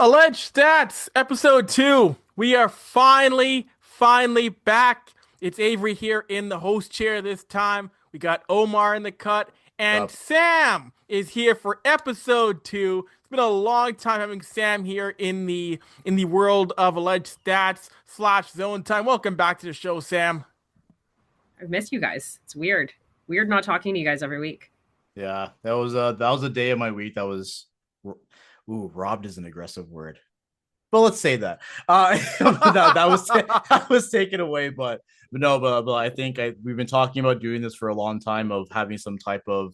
Alleged Stats, episode 2. We are finally back. It's Avery here in the host chair this time. We got Omar in the cut, and Up. Sam is here for episode 2. It's been a long time having Sam here in the world of Alleged Stats slash Zone Time. Welcome back to the show, Sam. I've missed you guys. It's weird. Weird not talking to you guys every week. Yeah, that was a day of my week that was robbed is an aggressive word. But let's say that. That was taken away, but no, but I think we've been talking about doing this for a long time of having some type of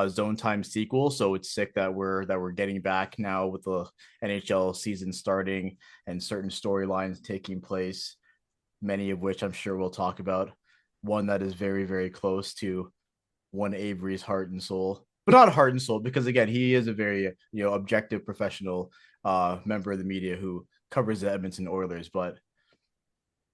zone time sequel. So it's sick that we're getting back now with the NHL season starting and certain storylines taking place, many of which I'm sure we'll talk about. One that is very, very close to one Avery's heart and soul, but not heart and soul, because again, he is a very objective professional member of the media who covers the Edmonton Oilers. But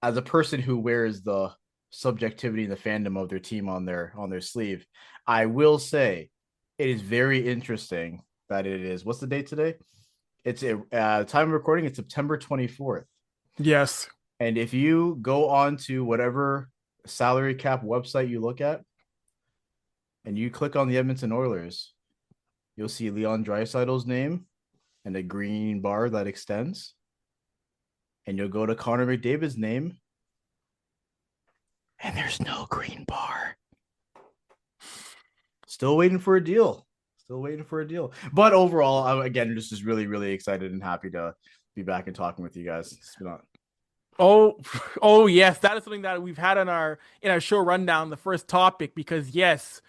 as a person who wears the subjectivity and the fandom of their team on their sleeve, I will say it is very interesting that it is. What's the date today? It's a time of recording. It's September 24th. Yes. And if you go on to whatever salary cap website you look at, and you click on the Edmonton Oilers, you'll see Leon Draisaitl's name and a green bar that extends. And you'll go to Connor McDavid's name, and there's no green bar. Still waiting for a deal. But overall, again, just really, really excited and happy to be back and talking with you guys. It's been on. Oh yes, that is something that we've had in our show rundown, the first topic, because yes,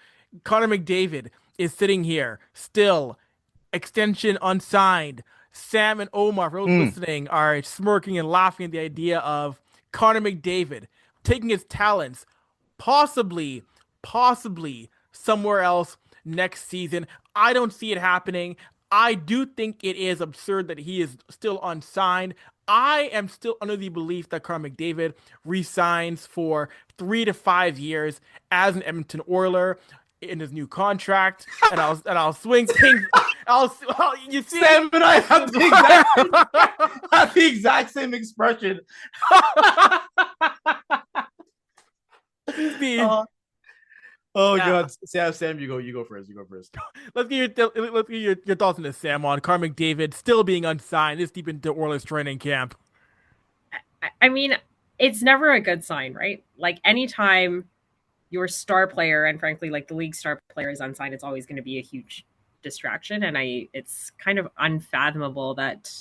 Connor McDavid is sitting here still, extension unsigned. Sam and Omar, for those listening, are smirking and laughing at the idea of Connor McDavid taking his talents, possibly somewhere else next season. I don't see it happening. I do think it is absurd that he is still unsigned. I am still under the belief that Connor McDavid resigns for 3 to 5 years as an Edmonton Oiler in his new contract, and I'll swing things. You see, Sam and I have the exact same expression. the Oh Yeah. God, Sam, you go first. Let's get your thoughts on this, Sam, on Connor McDavid still being unsigned this deep into Oilers training camp. I mean, it's never a good sign, right? Like anytime your star player and frankly like the league star player is unsigned, it's always going to be a huge distraction. And it's kind of unfathomable that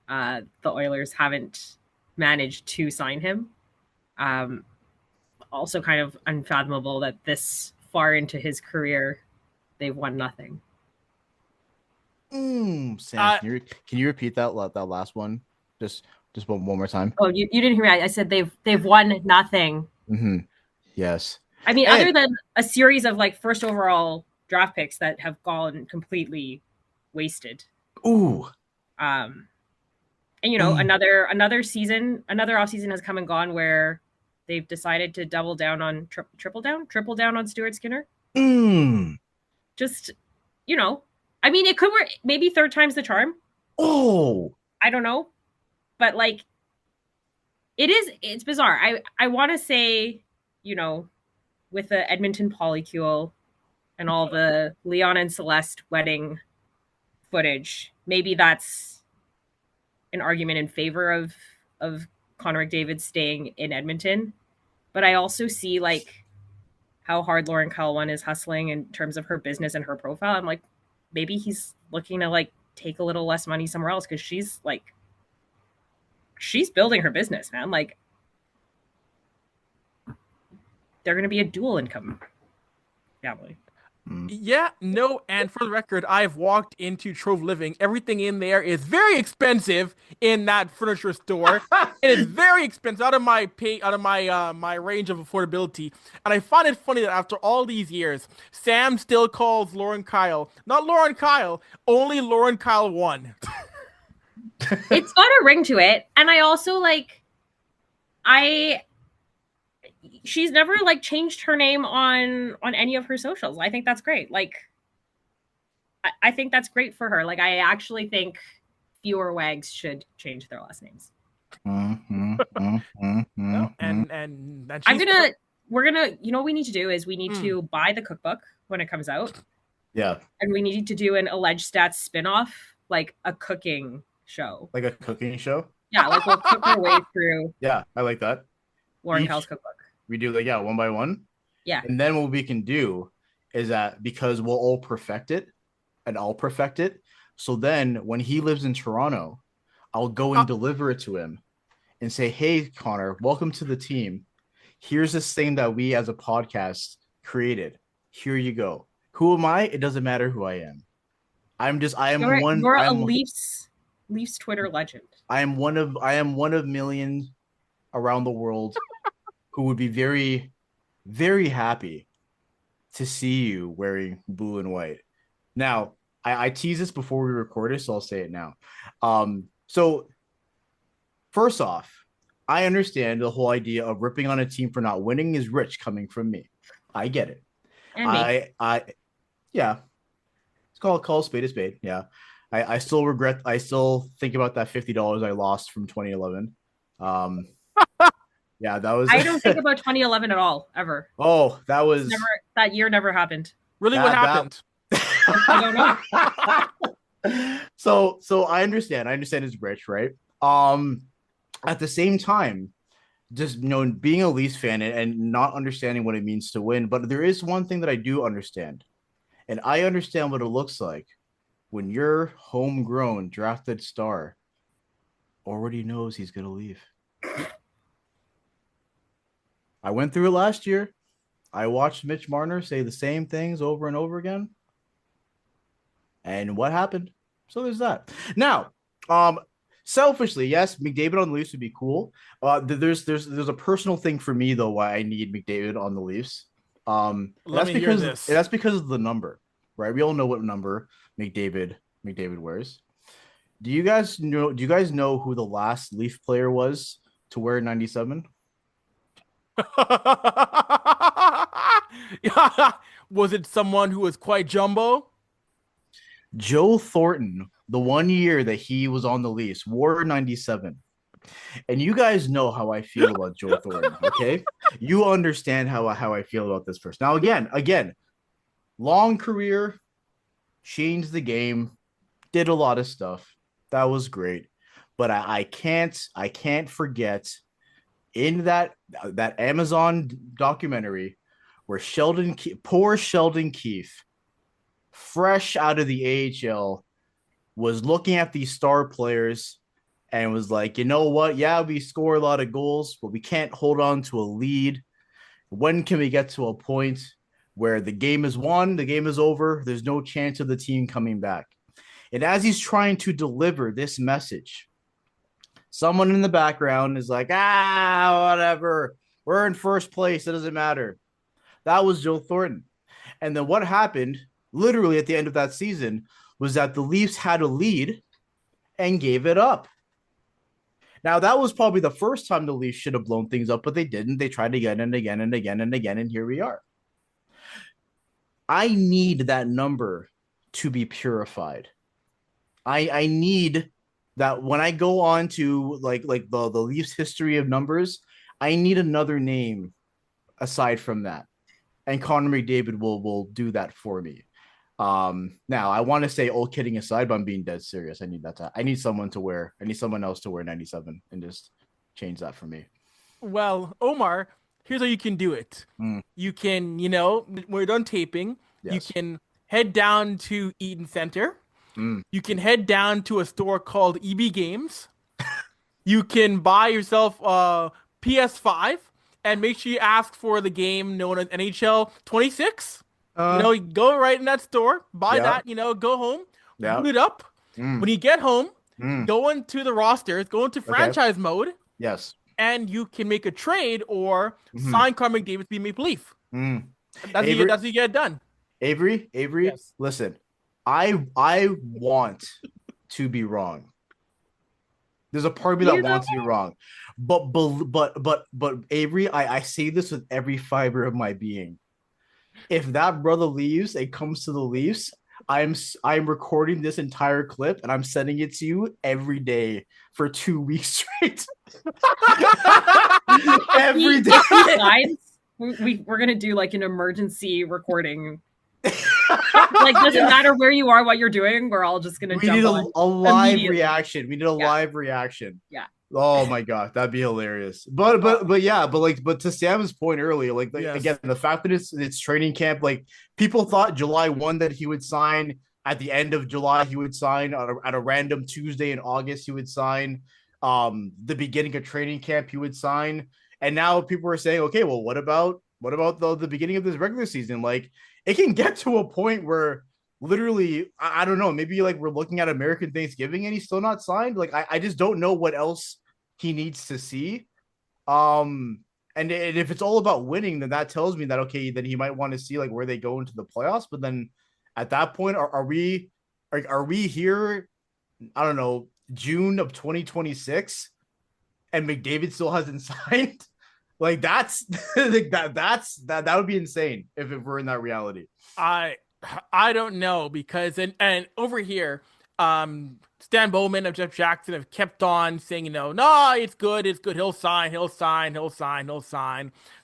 the Oilers haven't managed to sign him. Also kind of unfathomable that this far into his career they've won nothing. Sam, can you repeat that last one just one more time? Oh, you didn't hear me. I said they've won nothing. Mm-hmm. Yes. I mean, other than a series of like first overall draft picks that have gone completely wasted. Ooh. And another season, another off season has come and gone where they've decided to double down on triple down on Stuart Skinner. Just, I mean, it could work. Maybe third time's the charm. Oh, I don't know, but like, it's bizarre. I want to say, with the Edmonton polycule and all the Leon and Celeste wedding footage, maybe that's an argument in favor of Connor McDavid staying in Edmonton. But I also see like how hard Lauren Kalwan is hustling in terms of her business and her profile. I'm like, maybe he's looking to like take a little less money somewhere else because she's building her business, man. Like they're going to be a dual income family. Yeah, no, and for the record, I've walked into Trove Living. Everything in there is very expensive in that furniture store. It is very expensive out of my my range of affordability. And I find it funny that after all these years, Sam still calls Lauren Kyle, not Lauren Kyle, only Lauren Kyle 1. It's got a ring to it, and I also she's never like changed her name on any of her socials. I think that's great. Like I think that's great for her. Like I actually think fewer Wags should change their last names. No, and I'm she's gonna we're gonna you know what we need to do is we need Mm. to buy the cookbook when it comes out, Yeah, and we need to do an alleged stats spin-off, like a cooking show. like a cooking show. Yeah, like we'll cook our way through Yeah, I like that. Lauren Cowell's cookbook. We do like, yeah, one by one. Yeah. And then what we can do is that because we'll all perfect it and I'll perfect it. So then when he lives in Toronto, I'll go and deliver it to him and say, hey, Connor, welcome to the team. Here's this thing that we as a podcast created. Here you go. Who am I? It doesn't matter who I am. I am You're a Leafs Twitter legend. I am one of millions around the world who would be very, very happy to see you wearing blue and white. Now, I teased this before we recorded, so I'll say it now. So first off, I understand the whole idea of ripping on a team for not winning is rich coming from me. I get it. And me. Yeah. It's call a spade a spade. Yeah. I still regret. I still think about that $50 I lost from 2011. Yeah, that was. I don't think about 2011 at all, ever. Oh, that was that year never happened. Really, what happened? I don't know. So I understand. I understand it's rich, right? At the same time, just being a Leafs fan and not understanding what it means to win. But there is one thing that I do understand, and I understand what it looks like when your homegrown drafted star already knows he's gonna leave. I went through it last year. I watched Mitch Marner say the same things over and over again. And what happened? So there's that. Now, selfishly, yes, McDavid on the Leafs would be cool. There's a personal thing for me though why I need McDavid on the Leafs. That's because of the number, right? We all know what number McDavid wears. Do you guys know who the last Leaf player was to wear 97? Was it someone who was quite jumbo? Joe Thornton, the 1 year that he was on the Leafs, wore 97. And you guys know how I feel about Joe Thornton, okay? You understand how I feel about this person. Now, again, long career, changed the game, did a lot of stuff. That was great. But I can't forget in that Amazon documentary where poor Sheldon Keefe, fresh out of the AHL, was looking at these star players and was like, you know what? Yeah, we score a lot of goals, but we can't hold on to a lead. When can we get to a point where the game is won, the game is over, there's no chance of the team coming back? And as he's trying to deliver this message, someone in the background is like, whatever. We're in first place. It doesn't matter. That was Joe Thornton. And then what happened literally at the end of that season was that the Leafs had a lead and gave it up. Now, that was probably the first time the Leafs should have blown things up, but they didn't. They tried again and again and again and again, and here we are. I need that number to be purified. I need that when I go on to like the Leafs history of numbers, I need another name aside from that. And Connor McDavid will do that for me. Now I want to say all kidding aside, but I'm being dead serious. I need someone else to wear 97 and just change that for me. Well, Omar, here's how you can do it. You can, when we're done taping, you can head down to Eaton Center. You can head down to a store called EB Games. You can buy yourself a PS5 and make sure you ask for the game known as NHL 26. Go right in that store, buy that, go home, boot it up. When you get home, go into the rosters, go into franchise mode. Yes. And you can make a trade or sign Connor McDavid to be Maple Leaf. That's how you get it done. Avery, yes. Listen, I want to be wrong. There's a part of me that wants to be wrong. But Avery, I say this with every fiber of my being. If that brother leaves and comes to the Leafs, I'm recording this entire clip and I'm sending it to you every day for 2 weeks straight. Every day. If he signs, we're gonna do like an emergency recording. Like, doesn't matter where you are, what you're doing. We're all just gonna We need jump on a live immediately. reaction. We need a live reaction. Yeah. Oh my god, that'd be hilarious. But to Sam's point earlier, Yes. again, the fact that it's training camp, like people thought July 1 that he would sign at the end of July, he would sign at a random Tuesday in August, he would sign the beginning of training camp, he would sign. And now people are saying, okay, well, what about the beginning of this regular season? Like it can get to a point where literally, I don't know, maybe like we're looking at American Thanksgiving and he's still not signed. Like I just don't know what else he needs to see. And if it's all about winning, then that tells me that okay, then he might want to see like where they go into the playoffs. But then at that point, are we here? I don't know, June of 2026, and McDavid still hasn't signed. Like that's like that would be insane if we're in that reality. I I don't know because and over here, Stan Bowman and Jeff Jackson have kept on saying, no, it's good. He'll sign,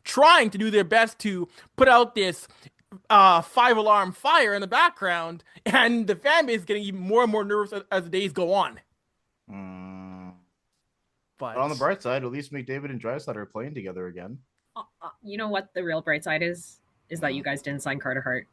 trying to do their best to put out this five-alarm fire in the background, and the fan base is getting even more and more nervous as the days go on. Mm. But on the But bright side, at least McDavid and Drysdale are playing together again. You know what the real bright side is that you guys didn't sign Carter Hart.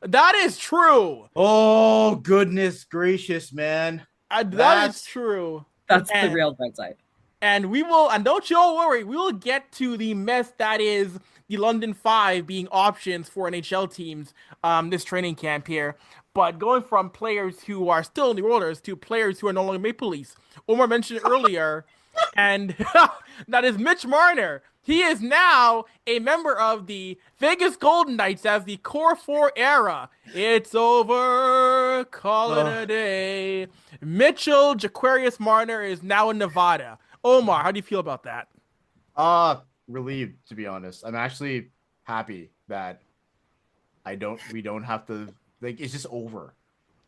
that is true. Oh goodness gracious, man! That is true. That's the And real bright side. And we will, and don't you all worry, we will get to the mess that is the London Five being options for NHL teams this training camp here. But going from players who are still in the Oilers to players who are no longer Maple Leafs. Omar mentioned earlier, and that is Mitch Marner. He is now a member of the Vegas Golden Knights as the Core 4 era. It's over. Call it a day. Mitchell Jaquarius Marner is now in Nevada. Omar, how do you feel about that? Relieved, to be honest. I'm actually happy that we don't have to, like, it's just over.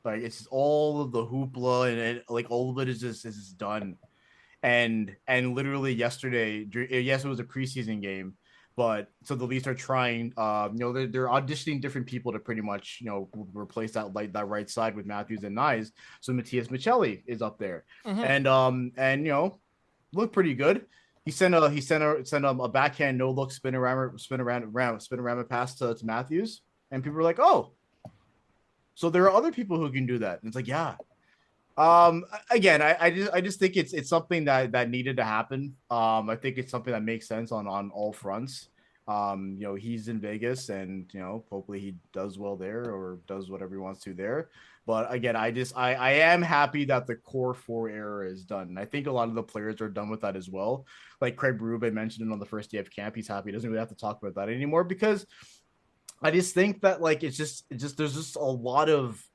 Like it's just all of the hoopla and like all of it is done. And literally yesterday, yes, it was a preseason game, but so the Leafs are trying, they're auditioning different people to pretty much, replace that right side with Matthews and Nyes. So Matthias Michelli is up there, Mm-hmm. and looked pretty good. He sent a backhand no look spin around pass to Matthews, and people were like, oh, so there are other people who can do that. And it's like, yeah. Again, I just think it's something that needed to happen. I think it's something that makes sense on all fronts. He's in Vegas, and hopefully he does well there or does whatever he wants to there. But again, I am happy that the core 4 era is done. And I think a lot of the players are done with that as well. Like Craig Berube mentioned it on the first day of camp. He's happy. He doesn't really have to talk about that anymore because I just think that like it's just there's just a lot of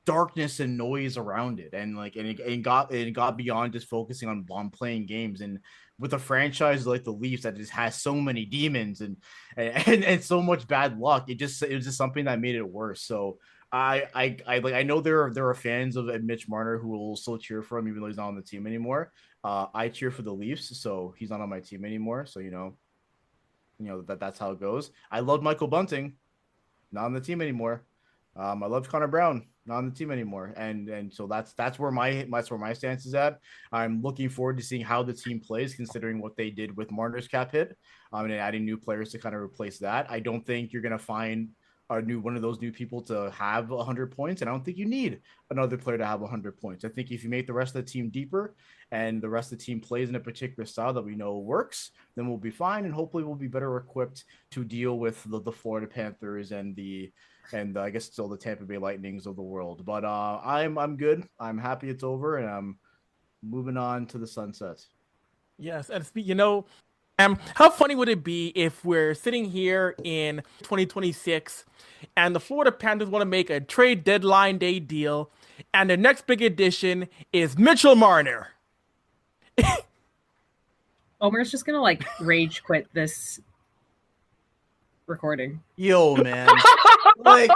darkness and noise around it, and like it got beyond just focusing on playing games. And with a franchise like the Leafs that just has so many demons and so much bad luck, it was just something that made it worse. So I know there are fans of Mitch Marner who will still cheer for him even though he's not on the team anymore. I cheer for the Leafs, so he's not on my team anymore. So that's how it goes. I loved Michael Bunting, not on the team anymore. I loved Connor Brown, not on the team anymore, and so that's where my stance is at. I'm looking forward to seeing how the team plays, considering what they did with Marner's cap hit, and adding new players to kind of replace that. I don't think you're gonna find one of those new people to have 100 points, and I don't think you need another player to have 100 points. I think if you make the rest of the team deeper and the rest of the team plays in a particular style that we know works, then we'll be fine, and hopefully we'll be better equipped to deal with the Florida Panthers and I guess still the Tampa Bay Lightnings of the world. But I'm good. I'm happy it's over, and I'm moving on to the sunset. Yes, and how funny would it be if we're sitting here in 2026 and the Florida Panthers want to make a trade deadline day deal, and their next big addition is Mitchell Marner? Omar's just gonna like rage quit this recording. Yo, man. Like,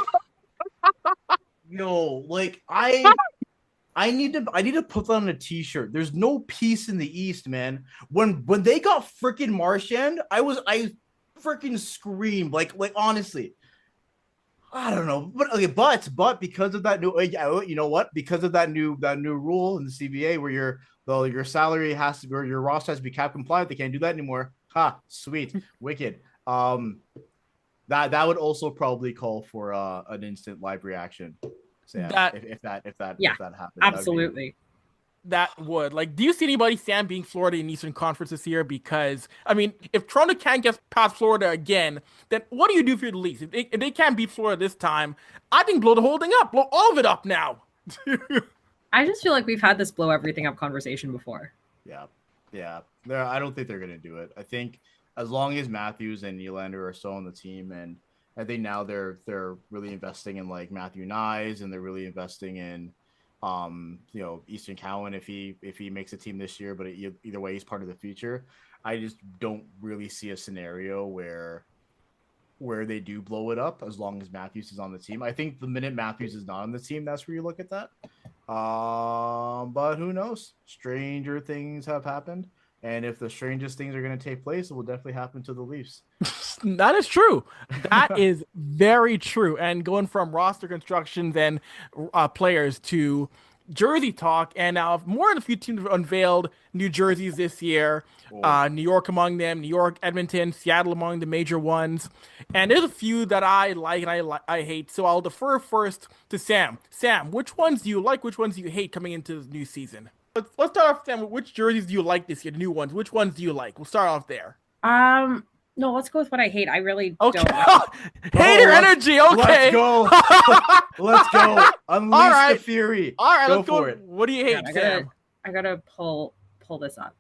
I need to put that on a t-shirt. There's no peace in the East, man. When they got freaking Marchand, I freaking screamed. Like honestly. I don't know, but okay, but because of that new, you know what? Because of that new rule in the CBA where your salary has to, or your roster has to be cap compliant, they can't do that anymore. Ha, sweet, wicked. That would also probably call for an instant live reaction, Sam. That Yeah, if that happens, absolutely. that would like. Do you see anybody, Sam, being Florida in Eastern Conference this year? Because I mean, if Toronto can't get past Florida again, then what do you do for the Leafs? If they can't beat Florida this time, I think blow the whole thing up, blow all of it up now. I just feel like we've had this blow everything up conversation before. yeah, yeah. I don't think they're gonna do it. I think as long as Matthews and Nylander are still on the team, and I think now they're really investing in like Matthew Nyes, and they're really investing in Easton Cowan if he makes a team this year, but either way he's part of the future. I just don't really see a scenario where they do blow it up as long as Matthews is on the team. I think the minute Matthews is not on the team, that's where you look at that. But who knows? Stranger things have happened. And if the strangest things are going to take place, it will definitely happen to the Leafs. That is true. That is very true. And going from roster constructions and players to jersey talk, and now more than a few teams have unveiled new jerseys this year. Oh. New York among them, New York, Edmonton, Seattle among the major ones. And there's a few that I like and I hate. So I'll defer first to Sam. Sam, which ones do you like? Which ones do you hate coming into this new season? Let's start off, Sam. Which jerseys do you like this year? The new ones. Which ones do you like? We'll start off there. No, let's go with what I hate. I really Okay. don't. Hater energy. Okay. Let's go. Let's go. Unleash All right. the fury. All right, Go let's go. for it. What do you hate, Sam? I gotta pull this up.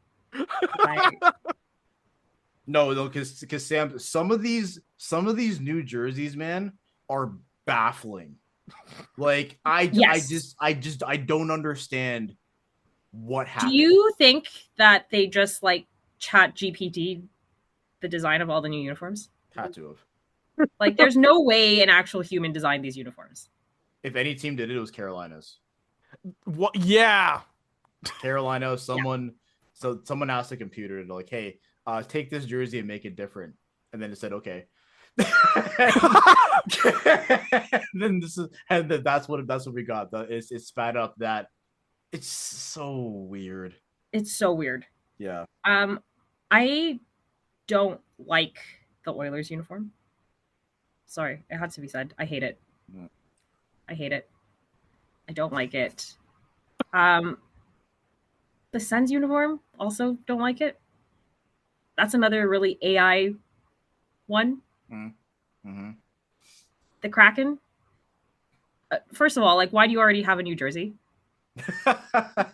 No, because Sam, some of these new jerseys, man, are baffling. Like I don't understand what happened. Do you think that they just like chat GPT the design of all the new uniforms? Had to have. Like, there's no way an actual human designed these uniforms. If any team did it, it was Carolina's. What? Yeah. Carolina. Someone asked the computer to like, hey, take this jersey and make it different, and then it said okay. And then that's what we got. It spat up that. It's so weird. It's so weird. Yeah. I don't like the Oilers uniform. Sorry, it had to be said. I hate it. Mm. I hate it. I don't like it. The Sens uniform, also don't like it. That's another really AI one. Mm-hmm. The Kraken. First of all, like, why do you already have a New Jersey?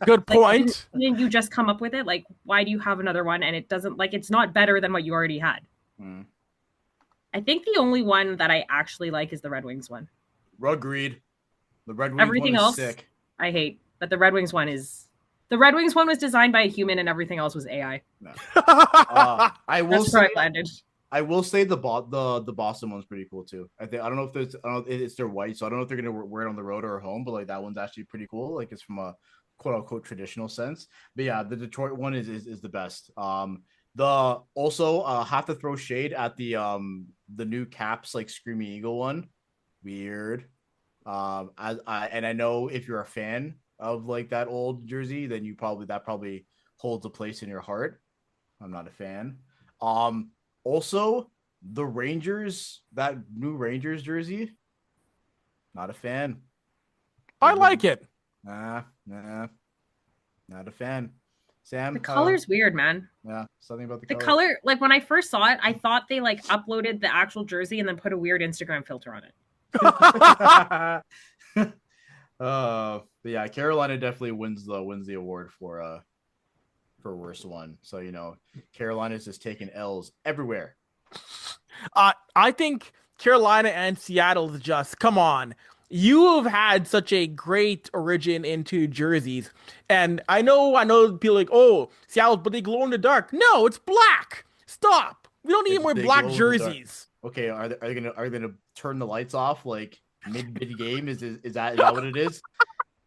Good point. Like, didn't you just come up with it? Like, why do you have another one? And it doesn't, like, it's not better than what you already had. Mm. I think the only one that I actually like is the Red Wings one. Agreed. The Red Wings Everything one is else, sick. I hate. But the Red Wings one was designed by a human, and everything else was AI. No. I will That's where say, I landed. I will say the Boston one's pretty cool too. I don't know if it's their white, so I don't know if they're gonna wear it on the road or at home, but like that one's actually pretty cool. Like it's from a quote unquote traditional sense. But yeah, the Detroit one is the best. The also have to throw shade at the new Caps like Screaming Eagle one. Weird. And I know if you're a fan of like that old jersey, then that probably holds a place in your heart. I'm not a fan. Also, the Rangers, that new Rangers jersey, not a fan. I like it. Nah, not a fan. Sam, The color's weird, man. Yeah, something about The color, like when I first saw it, I thought they like uploaded the actual jersey and then put a weird Instagram filter on it. But yeah, Carolina definitely wins the award for worst one. So Carolina's just taking L's everywhere. I think Carolina and Seattle just come on. You have had such a great origin into jerseys, and I know people like, oh, Seattle, but they glow in the dark. No, it's black. Stop. We don't need more black jerseys. Okay, are they gonna turn the lights off like mid game? Is that what it is?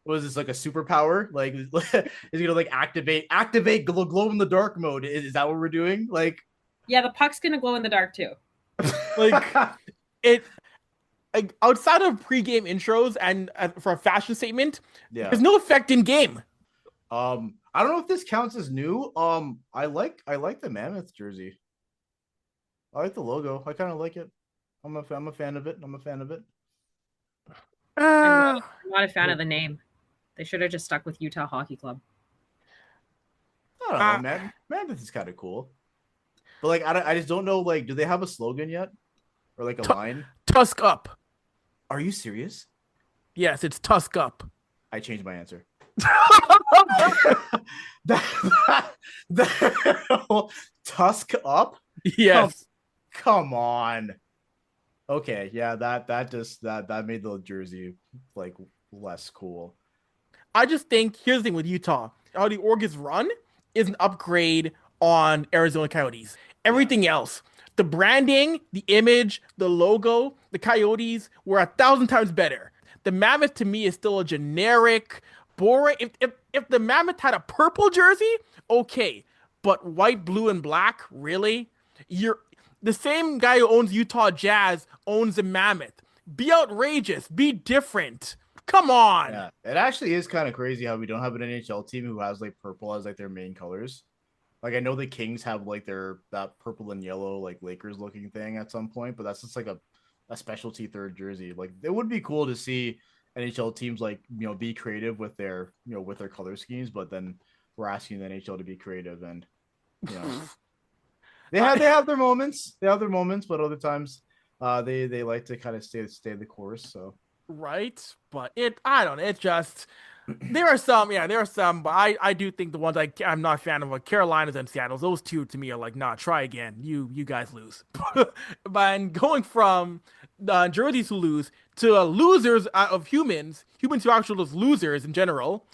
Was this like a superpower? Like is it gonna like activate glow in the dark mode? Is that what we're doing? Like Yeah, the puck's gonna glow in the dark too. Like it like outside of pre-game intros and for a fashion statement, yeah. there's no effect in game. I don't know if this counts as new. I like the Mammoth jersey. I like the logo. I kind of like it. I'm a fan of it. I'm a fan of it. I'm not, Uh, I'm not a fan of the name. They should have just stuck with Utah Hockey Club. I don't know, uh man. Mammoth is kind of cool, but like I just don't know. Like, do they have a slogan yet or like a tu- line? Tusk up. Are you serious? Yes, it's Tusk up. I changed my answer. that, Tusk up? Come Yes. come on. Okay, yeah, that made the jersey like less cool. I just think here's the thing with Utah. How the org is run is an upgrade on Arizona Coyotes. Yeah. Everything else, the branding, the image, the logo, the Coyotes were 1,000 times better. The Mammoth to me is still a generic, boring. If the Mammoth had a purple jersey, okay, but white, blue, and black, really? You're the same guy who owns Utah Jazz owns the Mammoth. Be outrageous. Be different. Come on. Yeah, it actually is kind of crazy how we don't have an NHL team who has like purple as like their main colors. Like I know the Kings have like their that purple and yellow like Lakers looking thing at some point, but that's just like a specialty third jersey. Like it would be cool to see NHL teams like be creative with their with their color schemes, but then we're asking the NHL to be creative and you know they I, have their moments. They have their moments, but other times they like to kind of stay the course. So right? But I don't know. It just there are some, but I do think the ones I'm not a fan of are Carolinas and Seattle's. Those two to me are like, nah, try again. You guys lose. But going from jerseys who lose to losers of humans who are actually just losers in general.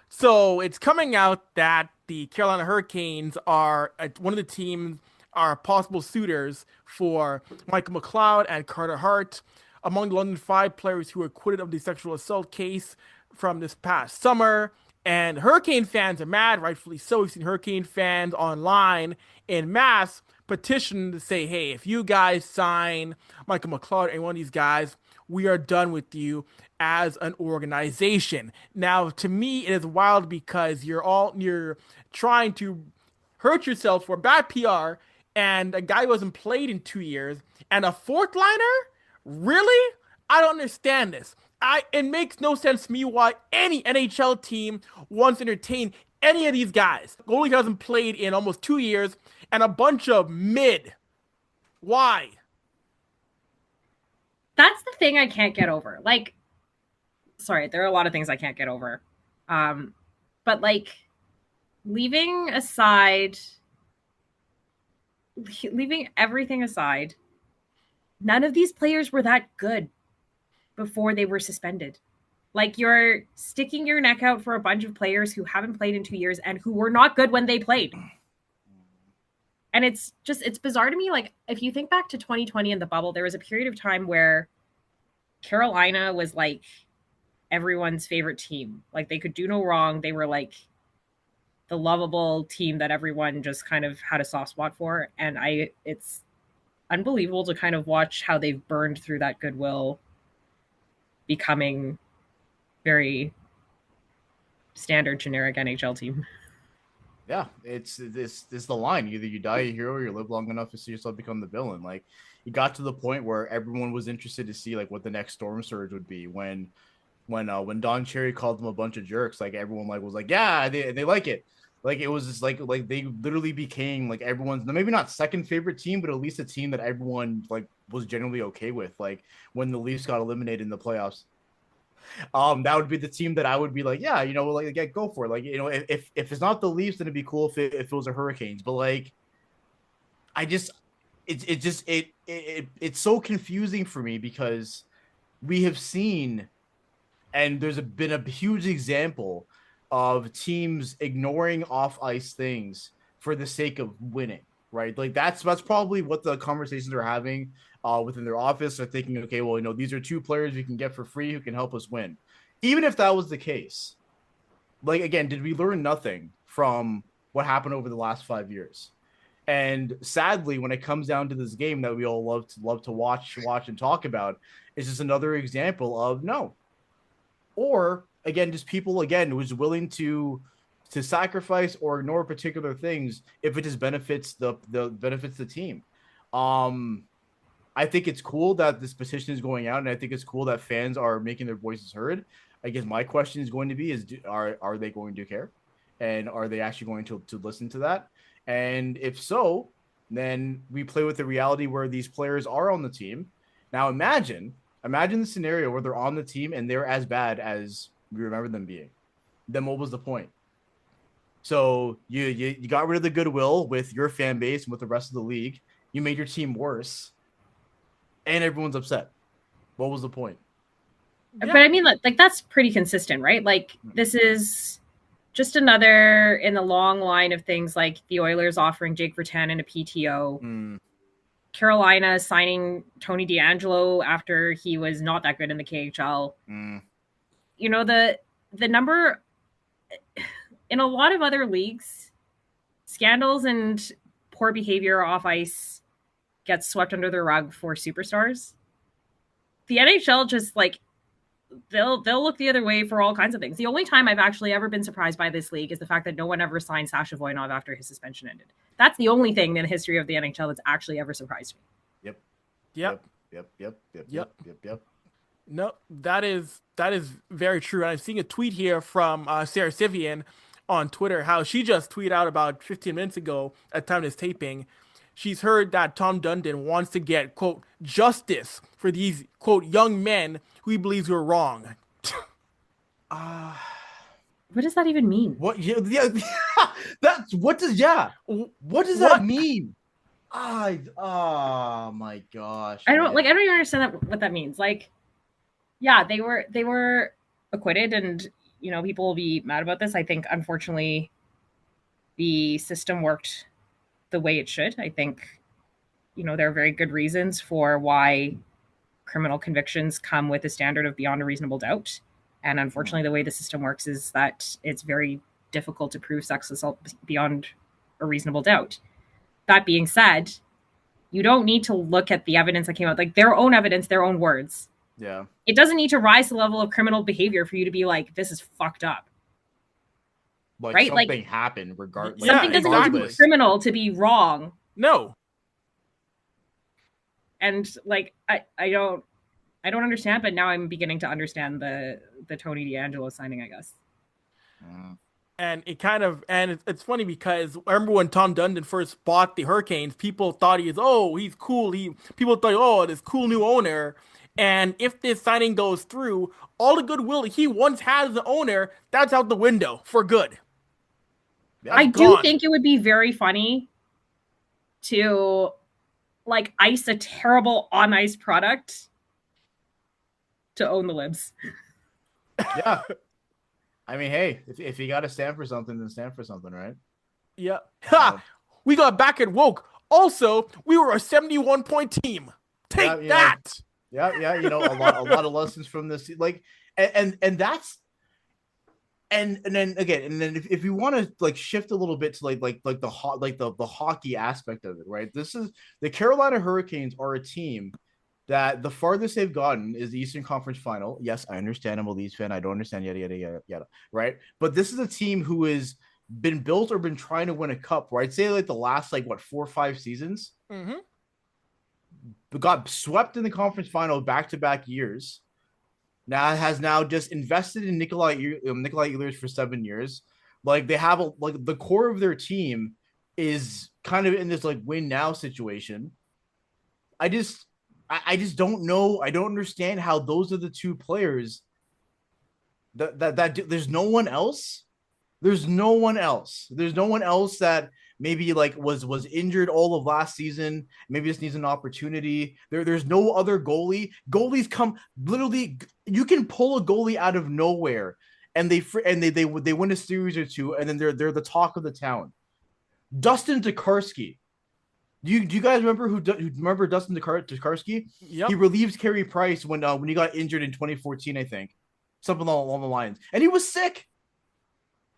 So it's coming out that the Carolina Hurricanes are one of the teams are possible suitors for Michael McLeod and Carter Hart among the London Five players who were acquitted of the sexual assault case from this past summer. And Hurricane fans are mad, rightfully so. We've seen Hurricane fans online in mass petition to say, hey, if you guys sign Michael McLeod or any one of these guys, we are done with you as an organization. Now, to me, it is wild because you're trying to hurt yourself for bad PR and a guy who hasn't played in 2 years and a fourth liner? Really? I don't understand this. It makes no sense to me why any NHL team wants to entertain any of these guys. Goalie hasn't played in almost 2 years and a bunch of mid. Why? That's the thing I can't get over. Like, sorry, there are a lot of things I can't get over. Um, but like leaving aside, leaving everything aside, none of these players were that good before they were suspended. Like you're sticking your neck out for a bunch of players who haven't played in 2 years and who were not good when they played. And it's bizarre to me. Like if you think back to 2020 in the bubble, there was a period of time where Carolina was like everyone's favorite team. Like they could do no wrong. They were like the lovable team that everyone just kind of had a soft spot for. And it's unbelievable to kind of watch how they've burned through that goodwill, becoming very standard generic NHL team. yeah, it's this the line. Either you die a hero or you live long enough to see yourself become the villain. Like you got to the point where everyone was interested to see like what the next storm surge would be when Don Cherry called them a bunch of jerks. Like everyone like was like, yeah, they like it. Like it was just like they literally became like everyone's maybe not second favorite team, but at least a team that everyone like was generally okay with. Like when the Leafs got eliminated in the playoffs, that would be the team that I would be like, yeah, like yeah, go for it. Like, if it's not the Leafs, then it'd be cool if it was the Hurricanes. But like, I just, it's so confusing for me because we have seen, and been a huge example of teams ignoring off ice things for the sake of winning. Right, like that's probably what the conversations are having within their office are thinking, okay, well, these are two players we can get for free who can help us win. Even if that was the case, like, again, did we learn nothing from what happened over the last 5 years? And sadly, when it comes down to this game that we all love to watch and talk about, it's just another example of no. Or again, just people again who's willing to sacrifice or ignore particular things if it just benefits the team. I think it's cool that this petition is going out, and I think it's cool that fans are making their voices heard. I guess my question is going to be: are they going to care, and are they actually going to listen to that? And if so, then we play with the reality where these players are on the team. Now imagine the scenario where they're on the team and they're as bad as we remember them being. Then what was the point? So you got rid of the goodwill with your fan base and with the rest of the league. You made your team worse, and everyone's upset. What was the point? Yeah. But I mean, like that's pretty consistent, right? Like this is just another in the long line of things, like the Oilers offering Jake Virtanen a PTO, Carolina signing Tony DeAngelo after he was not that good in the KHL. The number in a lot of other leagues, scandals and poor behavior off ice gets swept under the rug for superstars. The NHL just like they'll look the other way for all kinds of things. The only time I've actually ever been surprised by this league is the fact that no one ever signed Sasha Voinov after his suspension ended. That's the only thing in the history of the NHL that's actually ever surprised me. Yep. No, that is very true. And I'm seeing a tweet here from Sarah Sivian on Twitter, how she just tweeted out about 15 minutes ago at time of this taping. She's heard that Tom Dundon wants to get, quote, justice for these, quote, young men who he believes were wrong. What does that even mean? What? Yeah, that's what does that mean? Oh my gosh! I don't even understand what that means. Like, yeah, they were acquitted, and people will be mad about this. I think unfortunately, the system worked the way it should. I think, there are very good reasons for why criminal convictions come with a standard of beyond a reasonable doubt. And unfortunately, the way the system works is that it's very difficult to prove sex assault beyond a reasonable doubt. That being said, you don't need to look at the evidence that came out, like their own evidence, their own words. Yeah. It doesn't need to rise to the level of criminal behavior for you to be like, this is fucked up. Like, right? Something happened regardless. Something doesn't need to be criminal to be wrong. No. And like, I don't understand, but now I'm beginning to understand the Tony DeAngelo signing, I guess. And it's funny because I remember when Tom Dundon first bought the Hurricanes, people thought he's cool. People thought, this cool new owner. And if this signing goes through, all the goodwill he once had as an owner, that's out the window for good. I do think it would be very funny to like ice a terrible on ice product to own the libs. Yeah. I mean, hey, if you got to stand for something, then stand for something, right? Yeah. Ha! We got back at woke. Also, we were a 71-point team. Take that. Yeah. A lot of lessons from this, like, and that's, and then again, and then if you want to like shift a little bit to like the hockey aspect of it, right? This is the Carolina Hurricanes are a team that the farthest they've gotten is the Eastern Conference Final. Yes, I understand. I'm a Leafs fan. I don't understand yada, right? But this is a team who has been built or been trying to win a cup, right? Say like the last 4 or 5 seasons. Mm-hmm. Got swept in the conference final back-to-back years. Has now just invested in Nikolai Ehlers for 7 years. Like they have the core of their team is kind of in this like win now situation. I just don't know. I don't understand how those are the two players that there's no one else. There's no one else that maybe like was injured all of last season. Maybe just needs an opportunity. There's no other goalie. Goalies come literally. You can pull a goalie out of nowhere, and they win a series or two, and then they're the talk of the town. Dustin Tokarski Do you guys remember who remember Dustin Tokarski? He Yep. relieves Carey Price when he got injured in 2014, I think, something along the lines, and he was sick,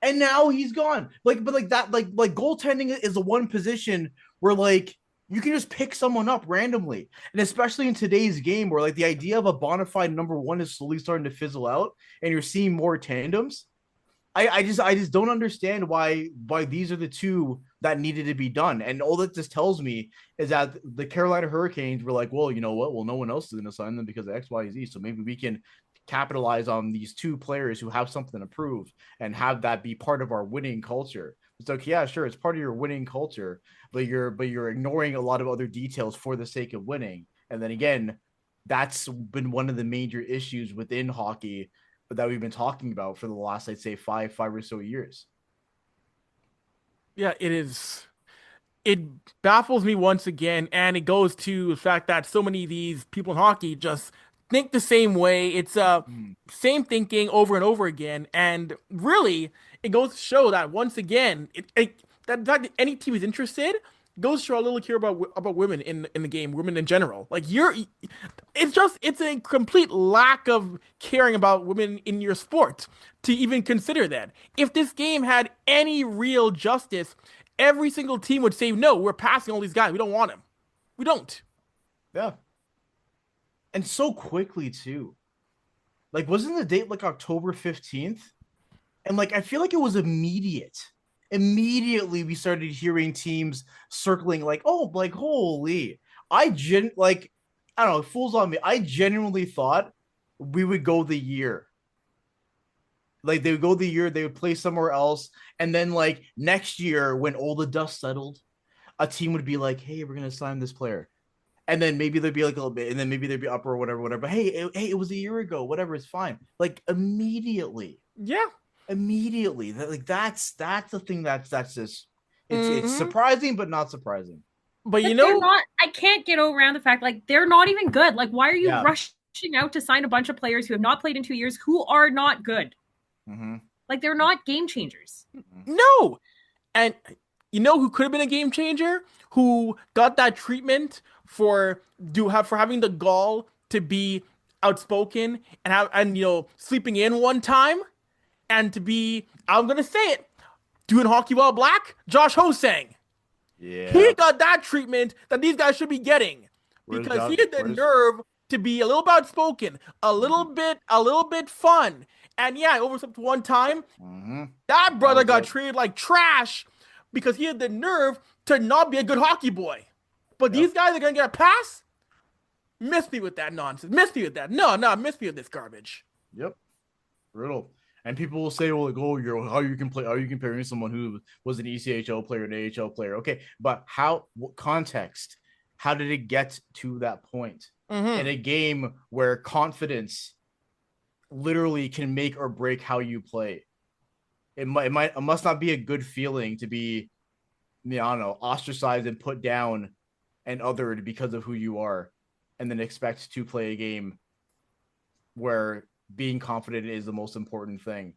and now he's gone. But like that, like goaltending is the one position where like you can just pick someone up randomly, and especially in today's game where like the idea of a bona fide number one is slowly starting to fizzle out, and you're seeing more tandems. I just don't understand why these are the two that needed to be done. And all that this tells me is that the Carolina Hurricanes were like, well, you know what? Well, no one else is going to sign them because of X, Y, Z. So maybe we can capitalize on these two players who have something to prove and have that be part of our winning culture. It's like, yeah, sure, it's part of your winning culture, but you're ignoring a lot of other details for the sake of winning. And then again, that's been one of the major issues within hockey that we've been talking about for the last, I'd say, five or so years. Yeah, it is. It baffles me once again, and it goes to the fact that so many of these people in hockey just think the same way. It's Mm. same thinking over and over again, and really, it goes to show that once again, that the fact that any team is interested goes to show a little care about women in the game, women in general. Like it's a complete lack of caring about women in your sport to even consider that. If this game had any real justice, every single team would say, no, we're passing all these guys. We don't want them. We don't. Yeah, and so quickly too. Like, wasn't the date like October 15th? And like, I feel like it was immediate. Immediately, we started hearing teams circling, like, oh, like, holy. Like, I don't know, fools on me. I genuinely thought we would go the year. Like, they would go the year, they would play somewhere else. And then, like, next year, when all the dust settled, a team would be like, hey, we're going to sign this player. And then maybe there'd be like a little bit, and then maybe they'd be up or whatever. But hey, it was a year ago. Whatever, it's fine. Like Yeah. immediately. Like that's the thing that's just it's Hmm. surprising but not surprising. But you But they're know, not. I can't get around the fact like they're not even good. Like, why are you Yeah. rushing out to sign a bunch of players who have not played in 2 years who are not good? Mm-hmm. Like, they're not game changers. no. And you know who could have been a game changer? Who got that treatment for having the gall to be outspoken and have and sleeping in one time and to be, I'm gonna say it, doing hockey while black? Josh Hosang. He Yeah. got that treatment that these guys should be getting Where's because he Josh? had the Where's nerve to be a little bit outspoken, mm-hmm. a little bit fun. And yeah, I overslept one time. Mm-hmm. That That brother was got it. treated like trash because he had the nerve to not be a good hockey boy. But Yep. these guys are gonna get a pass? Miss me with that nonsense. Miss me with that. No, miss me with this garbage. Yep. Brutal. And people will say, well, like, oh, you're how you can play, how you comparing someone who was an ECHL player, an AHL player. Okay, but what context? How did it get to that point? In Mm-hmm. a game where confidence literally can make or break how you play. It must not be a good feeling to be, I don't know, ostracized and put down and othered because of who you are, and then expect to play a game where being confident is the most important thing.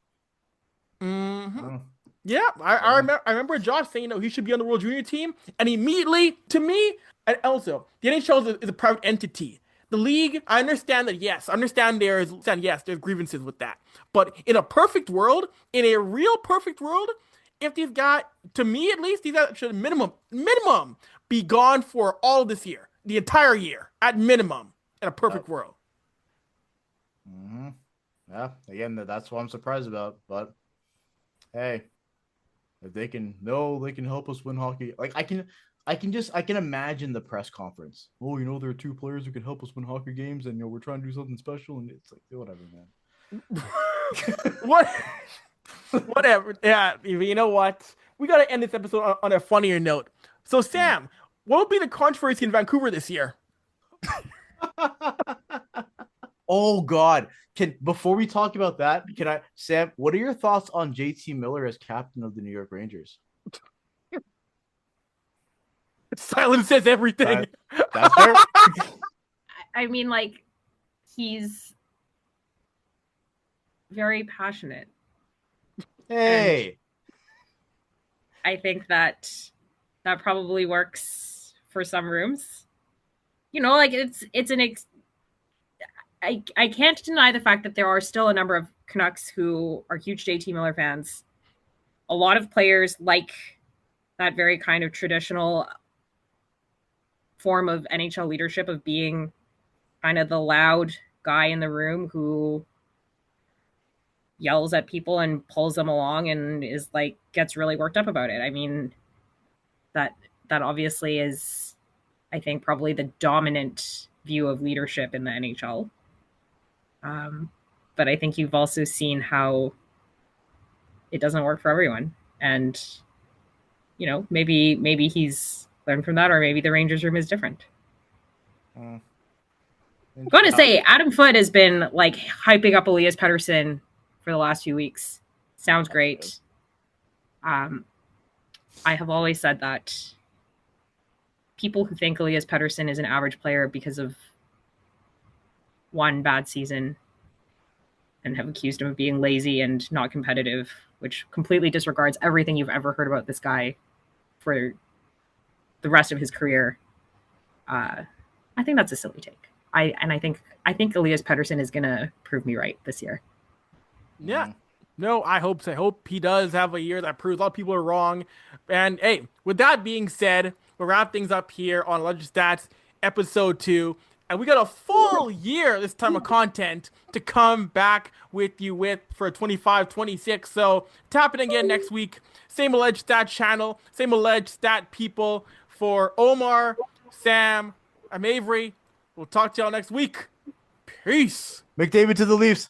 Mm-hmm. Oh, Yeah, yeah. I remember Josh saying, he should be on the World Junior team, and immediately, to me, and also, the NHL is a private entity. The league, I understand that, yes, I understand yes, there's grievances with that. But in a perfect world, in a real perfect world, if these guys, to me at least, these guys should minimum, be gone for all this year, the entire year, at minimum, in a Yep. perfect world. Mm-hmm. Yeah. Again, that's what I'm surprised about. But hey, if they can, no, they can help us win hockey. Like I can imagine the press conference. Oh, there are two players who can help us win hockey games, and we're trying to do something special, and it's like whatever, What? Whatever. Yeah, you know what? We got to end this episode on a funnier note. So, man. Sam, what will be the controversy in Vancouver this year? Oh God. Can Before we talk about that, can I Sam, what are your thoughts on JT Miller as captain of the New York Rangers? Silence says everything. That that's fair. I mean, like, he's very passionate. And Hey. I think that that probably works for some rooms. You know, like it's an I can't deny the fact that there are still a number of Canucks who are huge JT Miller fans. A lot of players like that very kind of traditional form of NHL leadership of being kind of the loud guy in the room who yells at people and pulls them along and is like gets really worked up about it. I mean, that that obviously is, I think, probably the dominant view of leadership in the NHL. But I think you've also seen how it doesn't work for everyone, and you know, maybe he's learned from that, or maybe the Rangers room is different. Mm. I'm going to say Adam Foote has been like hyping up Elias Pettersson for the last few weeks. Sounds great. I have always said that people who think Elias Pettersson is an average player because of one bad season and have accused him of being lazy and not competitive, which completely disregards everything you've ever heard about this guy for the rest of his career. I think that's a silly take. I think Elias Pettersson is gonna prove me right this year. Yeah. No, I hope so. I hope he does have a year that proves a lot of people are wrong. And hey, with that being said, we'll wrap things up here on Legend Stats episode 2. And we got a full year this time of content to come back with you with for 25-26. So tap in again next week. Same Alleged Stat channel, same Alleged Stat people. For Omar, Sam, I'm Avery. We'll talk to y'all next week. Peace. McDavid to the Leafs.